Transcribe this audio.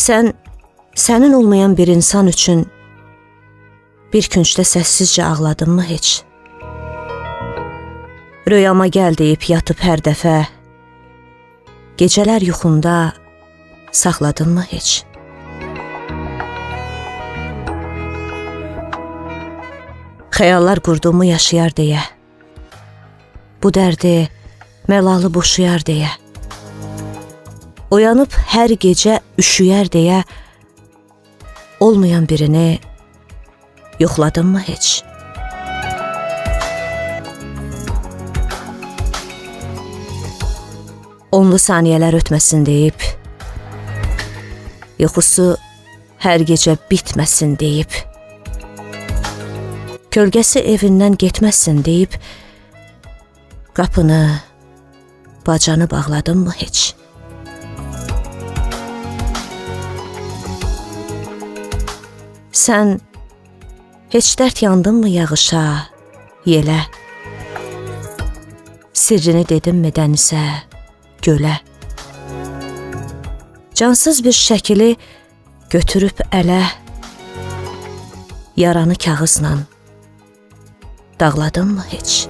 Sən, sənin olmayan bir insan üçün bir küncdə səssizcə ağladınmı heç? Röyama gəl deyib yatıb hər dəfə, gecələr yuxunda saxladınmı heç? Xəyallar qurduğumu yaşayar deyə, bu dərdi məlalı boşuyar deyə, oyanıb hər gecə üşüyər deyə, olmayan birini yoxladınmı heç? Onlu saniyələr ötməsin deyib, yuxusu hər gecə bitməsin deyib, kölgəsi evindən getməsin deyib, qapını, bacanı bağladınmı heç? Sən heç dərd yandınmı yağışa, yelə? Sirrini dedinmi dənizə, gölə? Cansız bir şəkili götürüb ələ, yaranı kağızla dağladınmı heç?